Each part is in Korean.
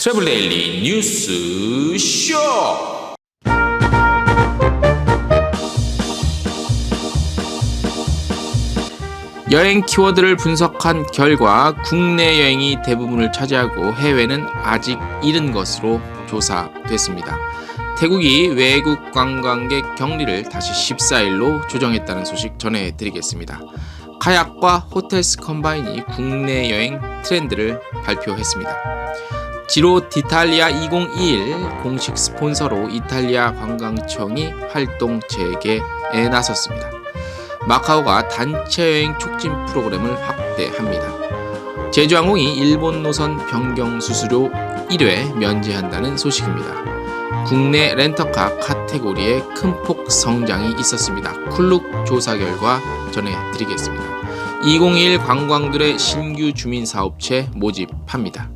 트래블 데일리 뉴스 쇼. 여행 키워드를 분석한 결과 국내 여행이 대부분을 차지하고 해외는 아직 이른 것으로 조사됐습니다. 태국이 외국 관광객 격리를 다시 14일로 조정했다는 소식 전해드리겠습니다. 카약과 호텔스 컴바인이 국내 여행 트렌드를 발표했습니다. 지로 디탈리아 2021 공식 스폰서로 이탈리아 관광청이 활동 재개에 나섰습니다. 마카오가 단체 여행 촉진 프로그램을 확대합니다. 제주항공이 일본 노선 변경 수수료 1회 면제한다는 소식입니다. 국내 렌터카 카테고리에 큰 폭 성장이 있었습니다. 쿨룩 조사 결과 전해드리겠습니다. 2021 관광들의 신규 주민사업체 모집합니다.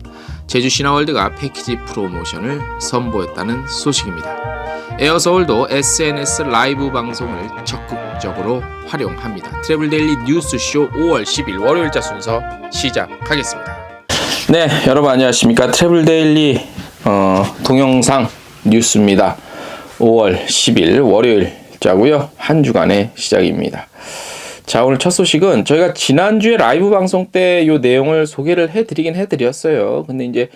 제주 신화월드가 패키지 프로모션을 선보였다는 소식입니다. 에어서울도 SNS 라이브 방송을 적극적으로 활용합니다. 트래블 데일리 뉴스쇼 5월 10일 월요일자 순서 시작하겠습니다. 네, 여러분 안녕하십니까? 트래블 데일리 동영상 뉴스입니다. 5월 10일 월요일자고요. 한 주간의 시작입니다. 자, 오늘 첫 소식은 저희가 지난주에 라이브 방송 때 이 내용을 소개를 해드렸어요. 근데 이제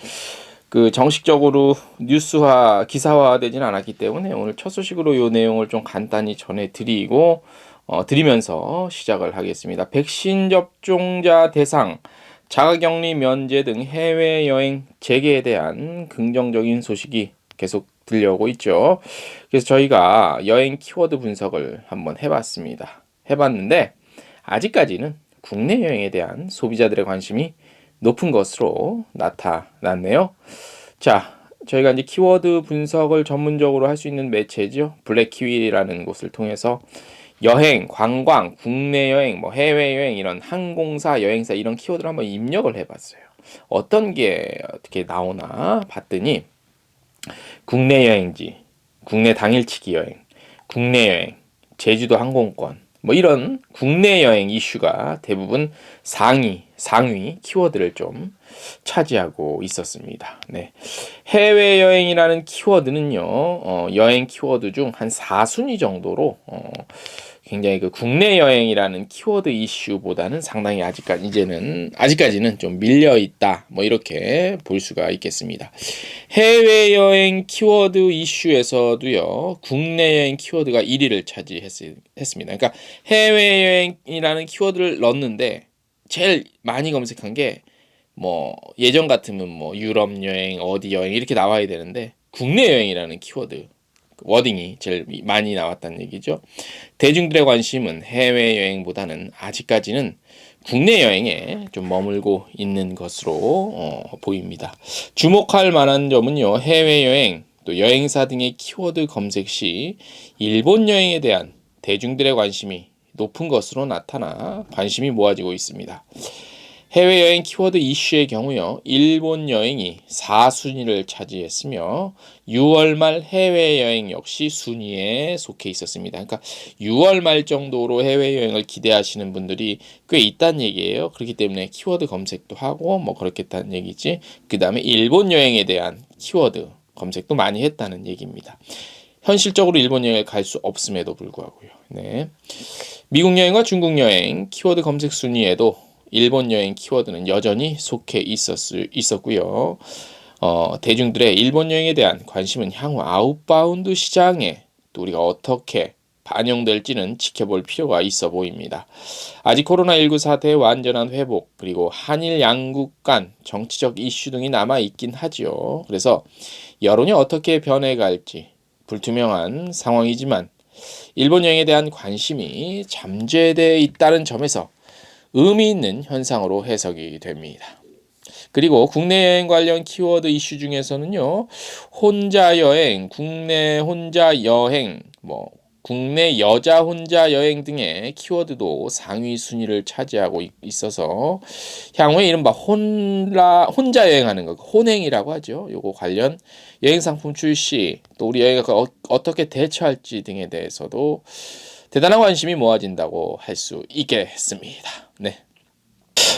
그 정식적으로 뉴스화, 기사화 되진 않았기 때문에 오늘 첫 소식으로 이 내용을 좀 간단히 전해드리고 드리면서 시작을 하겠습니다. 백신 접종자 대상, 자가격리 면제 등 해외여행 재개에 대한 긍정적인 소식이 계속 들려오고 있죠. 그래서 저희가 여행 키워드 분석을 한번 해봤는데 아직까지는 국내 여행에 대한 소비자들의 관심이 높은 것으로 나타났네요. 자, 저희가 이제 키워드 분석을 전문적으로 할 수 있는 매체죠. 블랙키위라는 곳을 통해서 여행, 관광, 국내 여행, 해외 여행 이런 항공사, 여행사 이런 키워드를 한번 입력을 해봤어요. 어떤 게 어떻게 나오나 봤더니 국내 여행지, 국내 당일치기 여행, 국내 여행, 제주도 항공권 이런 국내 여행 이슈가 대부분 상위 키워드를 좀 차지하고 있었습니다. 네. 해외여행이라는 키워드는요, 여행 키워드 중 한 4순위 정도로 굉장히 그 국내 여행이라는 키워드 이슈보다는 상당히 아직까지는 좀 밀려 있다. 이렇게 볼 수가 있겠습니다. 해외여행 키워드 이슈에서도요, 국내 여행 키워드가 1위를 차지했습니다. 그러니까 해외여행이라는 키워드를 넣었는데 제일 많이 검색한 게 예전 같으면 유럽 여행, 어디 여행 이렇게 나와야 되는데 국내 여행이라는 키워드 워딩이 제일 많이 나왔다는 얘기죠. 대중들의 관심은 해외여행보다는 아직까지는 국내 여행에 좀 머물고 있는 것으로 보입니다. 주목할 만한 점은요, 해외여행, 또 여행사 등의 키워드 검색 시 일본 여행에 대한 대중들의 관심이 높은 것으로 나타나 관심이 모아지고 있습니다. 해외여행 키워드 이슈의 경우요, 일본 여행이 4순위를 차지했으며 6월 말 해외여행 역시 순위에 속해 있었습니다. 그러니까 6월 말 정도로 해외여행을 기대하시는 분들이 꽤 있다는 얘기예요. 그렇기 때문에 키워드 검색도 하고 그렇겠다는 얘기지. 그 다음에 일본 여행에 대한 키워드 검색도 많이 했다는 얘기입니다. 현실적으로 일본 여행을 갈 수 없음에도 불구하고요. 네. 미국 여행과 중국 여행 키워드 검색 순위에도 일본 여행 키워드는 여전히 속해 있었고요. 대중들의 일본 여행에 대한 관심은 향후 아웃바운드 시장에 또 우리가 어떻게 반영될지는 지켜볼 필요가 있어 보입니다. 아직 코로나19 사태의 완전한 회복, 그리고 한일 양국 간 정치적 이슈 등이 남아있긴 하지요. 그래서 여론이 어떻게 변해갈지 불투명한 상황이지만 일본 여행에 대한 관심이 잠재되어 있다는 점에서 의미 있는 현상으로 해석이 됩니다. 그리고 국내 여행 관련 키워드 이슈 중에서는요, 혼자 여행, 국내 혼자 여행, 국내 여자 혼자 여행 등의 키워드도 상위 순위를 차지하고 있어서 향후에 이른바 혼자 여행하는 거, 혼행이라고 하죠. 요거 관련 여행 상품 출시, 또 우리 여행을 어떻게 대처할지 등에 대해서도 대단한 관심이 모아진다고 할 수 있겠습니다. 네.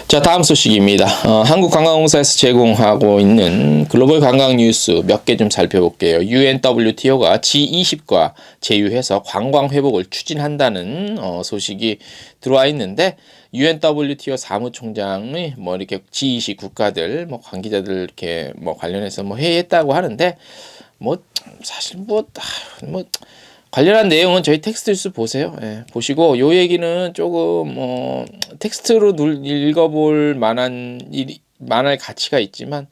자, 다음 소식입니다. 한국관광공사에서 제공하고 있는 글로벌 관광 뉴스 몇 개 좀 살펴볼게요. UNWTO가 G20과 제휴해서 관광 회복을 추진한다는 소식이 들어와 있는데, UNWTO 사무총장이 뭐 이렇게 G20 국가들 뭐 관계자들 이렇게 뭐 관련해서 뭐 회의했다고 하는데, 뭐 사실 뭐 관련한 내용은 저희 텍스트 뉴스 보세요. 예, 보시고 요 얘기는 조금 텍스트로 읽어볼 만할 가치가 있지만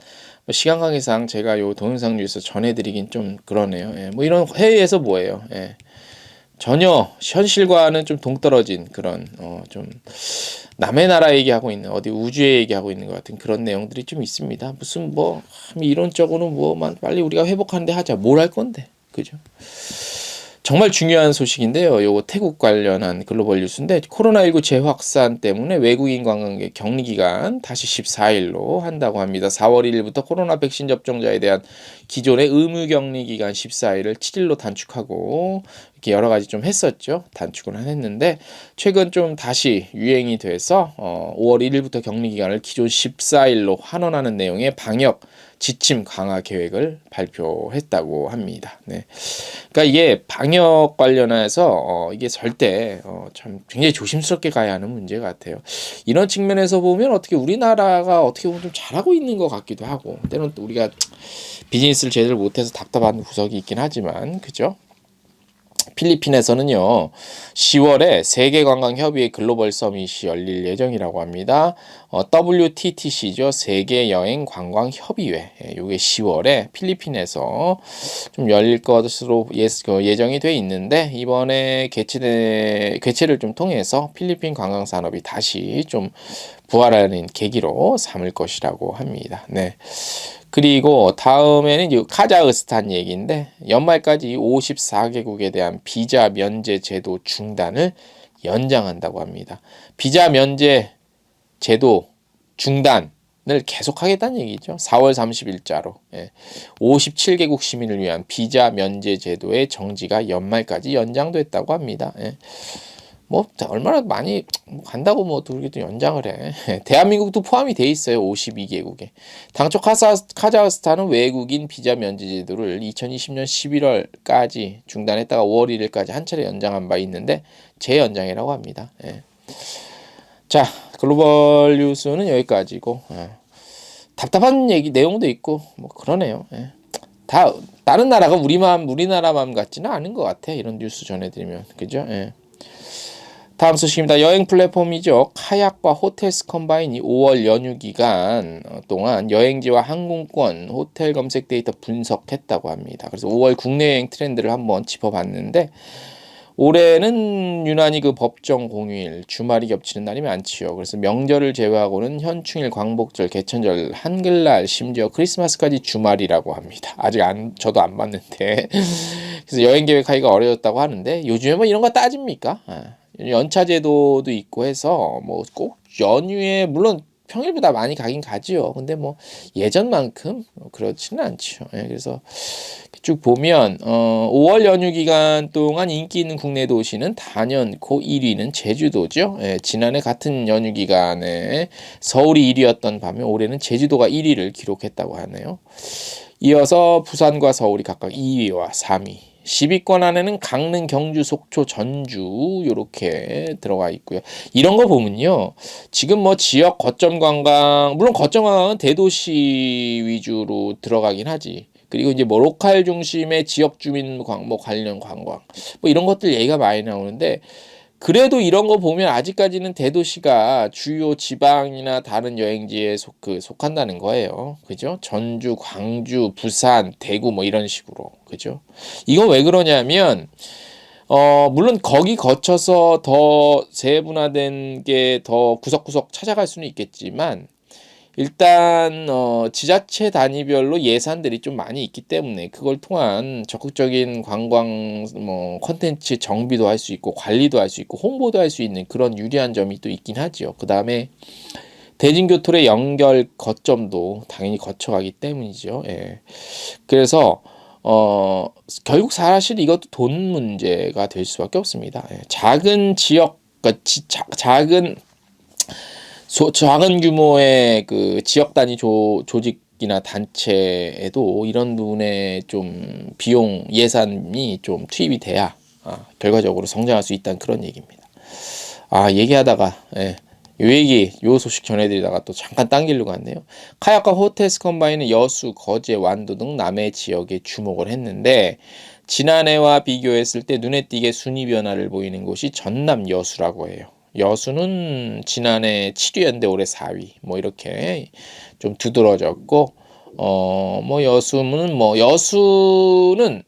뭐 시간 관계상 제가 요 동영상 뉴스 전해드리긴 좀 그러네요. 예, 뭐 이런 회의에서 뭐예요? 예, 전혀 현실과는 좀 동떨어진 그런 좀 남의 나라 얘기하고 있는 어디 우주의 얘기하고 있는 것 같은 그런 내용들이 좀 있습니다. 무슨 뭐 이론적으로는 뭐만 빨리 우리가 회복하는데 하자. 뭘 할 건데, 그죠? 정말 중요한 소식인데요. 요거 태국 관련한 글로벌 뉴스인데, 코로나19 재확산 때문에 외국인 관광객 격리기간 다시 14일로 한다고 합니다. 4월 1일부터 코로나 백신 접종자에 대한 기존의 의무 격리기간 14일을 7일로 단축하고 이렇게 여러 가지 좀 했었죠. 단축은 했는데 최근 좀 다시 유행이 돼서 5월 1일부터 격리기간을 기존 14일로 환원하는 내용의 방역 지침 강화 계획을 발표했다고 합니다. 네. 그러니까 이게 방역 관련해서 이게 절대 참 굉장히 조심스럽게 가야 하는 문제 같아요. 이런 측면에서 보면 어떻게 우리나라가 어떻게 보면 좀 잘하고 있는 것 같기도 하고, 때로는 또 우리가 비즈니스를 제대로 못해서 답답한 구석이 있긴 하지만, 그죠? 필리핀에서는요, 10월에 세계관광협의회 글로벌 서밋이 열릴 예정이라고 합니다. WTTC죠. 세계여행관광협의회. 이게 10월에 필리핀에서 좀 열릴 것으로 예정이 돼 있는데, 이번에 개최를 좀 통해서 필리핀 관광산업이 다시 좀 부활하는 계기로 삼을 것이라고 합니다. 네. 그리고 다음에는 이제 카자흐스탄 얘기인데, 연말까지 54개국에 대한 비자 면제 제도 중단을 연장한다고 합니다. 비자 면제 제도 중단을 계속하겠다는 얘기죠. 4월 30일자로 57개국 시민을 위한 비자 면제 제도의 정지가 연말까지 연장됐다고 합니다. 뭐 얼마나 많이 간다고 뭐 그렇게도 연장을 해. 대한민국도 포함이 돼 있어요. 52개국에. 당초 카자흐스탄은 외국인 비자 면제 제도를 2020년 11월까지 중단했다가 5월 1일까지 한 차례 연장한 바 있는데 재연장이라고 합니다. 자, 글로벌 뉴스는 여기까지고, 답답한 얘기 내용도 있고 뭐 그러네요. 다 다른 나라가 우리나라 마음 같지는 않은 것 같아. 이런 뉴스 전해드리면, 그죠? 다음 소식입니다. 여행 플랫폼이죠. 카약과 호텔스 컴바인이 5월 연휴 기간 동안 여행지와 항공권, 호텔 검색 데이터 분석했다고 합니다. 그래서 5월 국내 여행 트렌드를 한번 짚어봤는데, 올해는 유난히 그 법정 공휴일, 주말이 겹치는 날이 많지요. 그래서 명절을 제외하고는 현충일, 광복절, 개천절, 한글날, 심지어 크리스마스까지 주말이라고 합니다. 아직 저도 안 봤는데. 그래서 여행 계획하기가 어려웠다고 하는데, 요즘에 뭐 이런 거 따집니까? 연차 제도도 있고 해서 뭐 꼭 연휴에, 물론 평일보다 많이 가긴 가지요. 근데 뭐 예전만큼 그렇지는 않죠. 그래서 쭉 보면 5월 연휴 기간 동안 인기 있는 국내 도시는 단연코 1위는 제주도죠. 지난해 같은 연휴 기간에 서울이 1위였던 반면 올해는 제주도가 1위를 기록했다고 하네요. 이어서 부산과 서울이 각각 2위와 3위. 10위권 안에는 강릉, 경주, 속초, 전주 이렇게 들어가 있고요. 이런 거 보면요, 지금 뭐 지역 거점 관광, 물론 거점 관광은 대도시 위주로 들어가긴 하지. 그리고 이제 뭐 로컬 중심의 지역 주민 뭐 관련 관광, 뭐 이런 것들 얘기가 많이 나오는데, 그래도 이런 거 보면 아직까지는 대도시가 주요 지방이나 다른 여행지에 속한다는 거예요. 그죠? 전주, 광주, 부산, 대구 뭐 이런 식으로. 그죠? 이건 왜 그러냐면, 물론 거기 거쳐서 더 세분화된 게 더 구석구석 찾아갈 수는 있겠지만, 일단 지자체 단위별로 예산들이 좀 많이 있기 때문에 그걸 통한 적극적인 관광 뭐 콘텐츠 정비도 할 수 있고 관리도 할 수 있고 홍보도 할 수 있는 그런 유리한 점이 또 있긴 하죠. 그 다음에 대중교통의 연결 거점도 당연히 거쳐가기 때문이죠. 그래서 결국 사실 이것도 돈 문제가 될 수밖에 없습니다. 작은 지역, 그러니까 작은 작은 규모의 그 지역 단위 조직이나 단체에도 이런 부분에 좀 비용 예산이 좀 투입이 돼야 결과적으로 성장할 수 있다는 그런 얘기입니다. 얘기하다가 요 소식 전해드리다가 또 잠깐 당기려고 하네요. 카약과 호텔스 컴바인은 여수, 거제, 완도 등 남해 지역에 주목을 했는데 지난해와 비교했을 때 눈에 띄게 순위 변화를 보이는 곳이 전남 여수라고 해요. 여수는 지난해 7위였는데 올해 4위 뭐 이렇게 좀 두드러졌고 여수는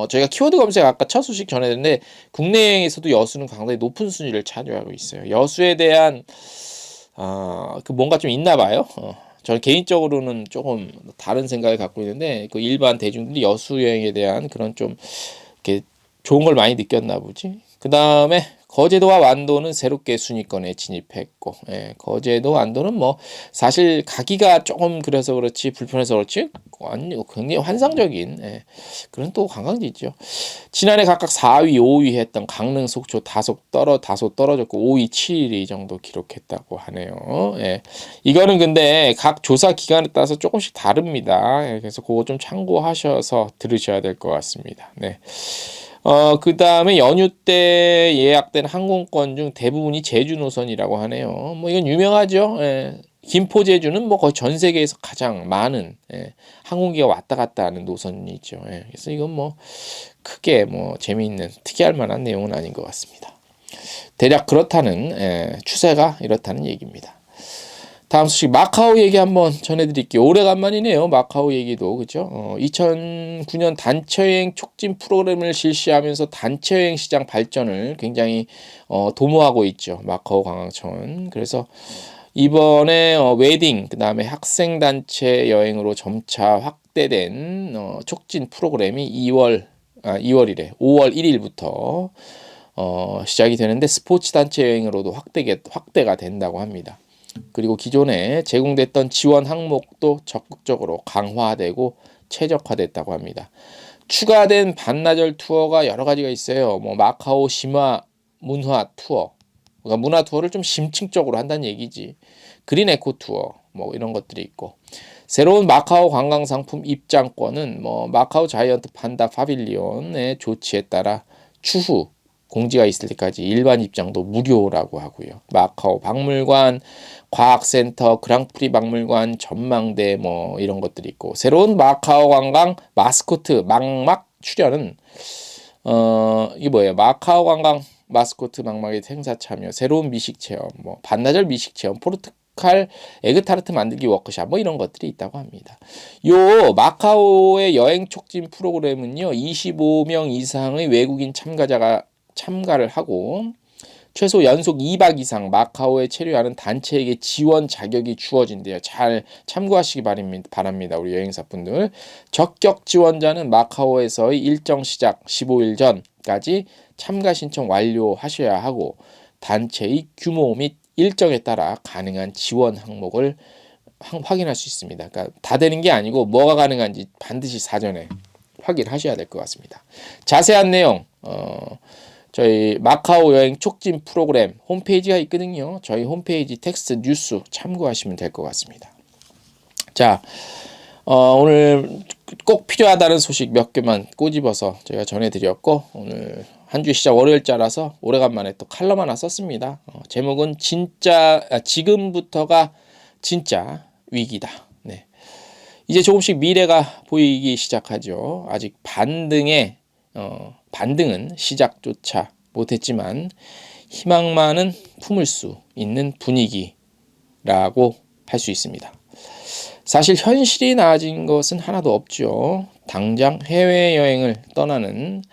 저희가 키워드 검색 아까 첫 소식 전해드렸는데 국내에서도 여수는 상당히 높은 순위를 차지하고 있어요. 여수에 대한 그 뭔가 좀 있나 봐요. 저는 개인적으로는 조금 다른 생각을 갖고 있는데 그 일반 대중들이 여수 여행에 대한 그런 좀 이렇게 좋은 걸 많이 느꼈나 보지. 그 다음에 거제도와 완도는 새롭게 순위권에 진입했고, 거제도, 완도는 뭐 사실 가기가 조금 그래서 그렇지 불편해서 그렇지 굉장히 환상적인 그런 또 관광지죠. 지난해 각각 4위, 5위 했던 강릉, 속초 다소 떨어졌고 5위, 7위 정도 기록했다고 하네요. 이거는 근데 각 조사 기관에 따라서 조금씩 다릅니다. 그래서 그거 좀 참고하셔서 들으셔야 될 것 같습니다. 네. 그 다음에 연휴 때 예약된 항공권 중 대부분이 제주 노선이라고 하네요. 뭐 이건 유명하죠. 김포 제주는 뭐 거의 전 세계에서 가장 많은 항공기가 왔다 갔다 하는 노선이죠. 그래서 이건 뭐 크게 뭐 재미있는 특이할 만한 내용은 아닌 것 같습니다. 대략 그렇다는 추세가 이렇다는 얘기입니다. 다음 소식 마카오 얘기 한번 전해드릴게요. 오래간만이네요. 마카오 얘기도 그죠? 2009년 단체여행 촉진 프로그램을 실시하면서 단체여행 시장 발전을 굉장히 도모하고 있죠. 마카오 관광청은. 그래서 이번에 웨딩 그다음에 학생 단체 여행으로 점차 확대된 촉진 프로그램이 5월 1일부터 시작이 되는데 스포츠 단체 여행으로도 확대가 된다고 합니다. 그리고 기존에 제공됐던 지원 항목도 적극적으로 강화되고 최적화됐다고 합니다. 추가된 반나절 투어가 여러 가지가 있어요. 뭐 마카오 심화 문화 투어, 그러니까 문화 투어를 좀 심층적으로 한다는 얘기지. 그린 에코 투어, 뭐 이런 것들이 있고, 새로운 마카오 관광 상품 입장권은 뭐 마카오 자이언트 판다 파빌리온의 조치에 따라 추후 공지가 있을 때까지 일반 입장도 무료라고 하고요. 마카오 박물관, 과학센터, 그랑프리 박물관, 전망대 뭐 이런 것들이 있고, 새로운 마카오 관광 마스코트 망막 출연은 이게 뭐예요? 마카오 관광 마스코트 망막의 행사 참여, 새로운 미식 체험, 뭐 반나절 미식 체험, 포르투갈 에그타르트 만들기 워크샵 뭐 이런 것들이 있다고 합니다. 요 마카오의 여행 촉진 프로그램은요 25명 이상의 외국인 참가를 하고 최소 연속 2박 이상 마카오에 체류하는 단체에게 지원 자격이 주어진대요. 잘 참고하시기 바랍니다. 우리 여행사분들. 적격 지원자는 마카오에서의 일정 시작 15일 전까지 참가 신청 완료하셔야 하고 단체의 규모 및 일정에 따라 가능한 지원 항목을 확인할 수 있습니다. 그러니까 다 되는 게 아니고 뭐가 가능한지 반드시 사전에 확인하셔야 될 것 같습니다. 자세한 내용 저희 마카오 여행 촉진 프로그램 홈페이지가 있거든요. 저희 홈페이지 텍스트 뉴스 참고하시면 될 것 같습니다. 자, 오늘 꼭 필요하다는 소식 몇 개만 꼬집어서 제가 전해드렸고, 오늘 한 주 시작 월요일자라서 오래간만에 또 칼럼 하나 썼습니다. 제목은 지금부터가 진짜 위기다. 네. 이제 조금씩 미래가 보이기 시작하죠. 아직 반등은 시작조차 못했지만 희망만은 품을 수 있는 분위기라고 할 수 있습니다. 사실 현실이 나아진 것은 하나도 없죠. 당장 해외여행을 떠나는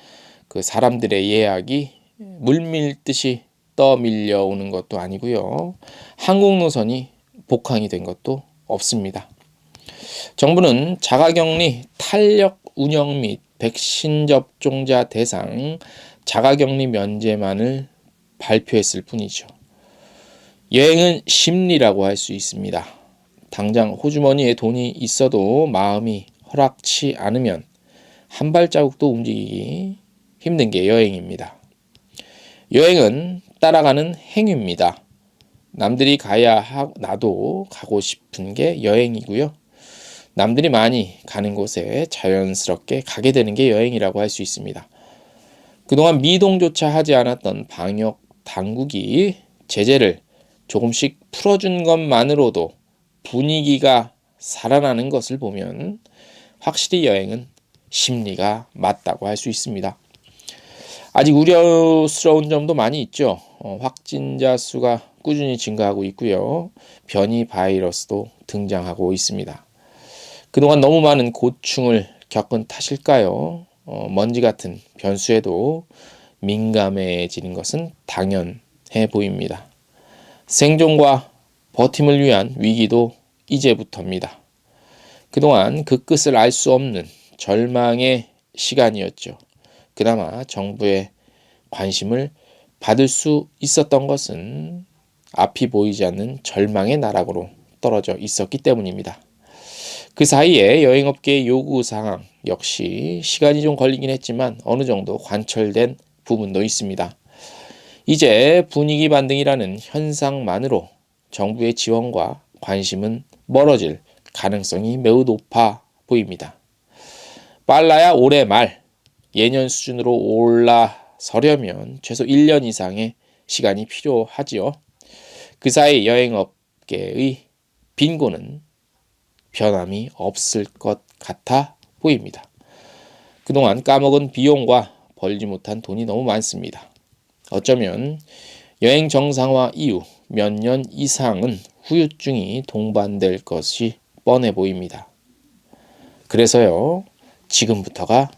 그 사람들의 예약이 물밀듯이 떠밀려오는 것도 아니고요. 항공 노선이 복항이 된 것도 없습니다. 정부는 자가격리 탄력 운영 및 백신 접종자 대상 자가격리 면제만을 발표했을 뿐이죠. 여행은 심리라고 할 수 있습니다. 당장 호주머니에 돈이 있어도 마음이 허락치 않으면 한 발자국도 움직이기 힘든 게 여행입니다. 여행은 따라가는 행위입니다. 남들이 가야 나도 가고 싶은 게 여행이고요. 남들이 많이 가는 곳에 자연스럽게 가게 되는 게 여행이라고 할 수 있습니다. 그동안 미동조차 하지 않았던 방역 당국이 제재를 조금씩 풀어준 것만으로도 분위기가 살아나는 것을 보면 확실히 여행은 심리가 맞다고 할 수 있습니다. 아직 우려스러운 점도 많이 있죠. 확진자 수가 꾸준히 증가하고 있고요. 변이 바이러스도 등장하고 있습니다. 그동안 너무 많은 고충을 겪은 탓일까요? 먼지 같은 변수에도 민감해지는 것은 당연해 보입니다. 생존과 버팀을 위한 위기도 이제부터입니다. 그동안 그 끝을 알 수 없는 절망의 시간이었죠. 그나마 정부의 관심을 받을 수 있었던 것은 앞이 보이지 않는 절망의 나락으로 떨어져 있었기 때문입니다. 그 사이에 여행업계의 요구사항 역시 시간이 좀 걸리긴 했지만 어느 정도 관철된 부분도 있습니다. 이제 분위기 반등이라는 현상만으로 정부의 지원과 관심은 멀어질 가능성이 매우 높아 보입니다. 빨라야 올해 말 예년 수준으로 올라서려면 최소 1년 이상의 시간이 필요하지요. 그 사이 여행업계의 빈곤은 변함이 없을 것 같아 보입니다. 그동안 까먹은 비용과 벌지 못한 돈이 너무 많습니다. 어쩌면 여행 정상화 이후 몇 년 이상은 후유증이 동반될 것이 뻔해 보입니다. 그래서요, 지금부터가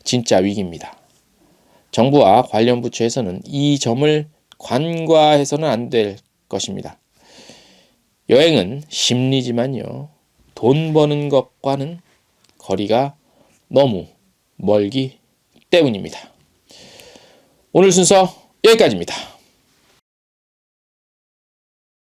진짜 위기입니다. 정부와 관련 부처에서는 이 점을 간과해서는 안 될 것입니다. 여행은 심리지만요, 돈 버는 것과는 거리가 너무 멀기 때문입니다. 오늘 순서 여기까지입니다.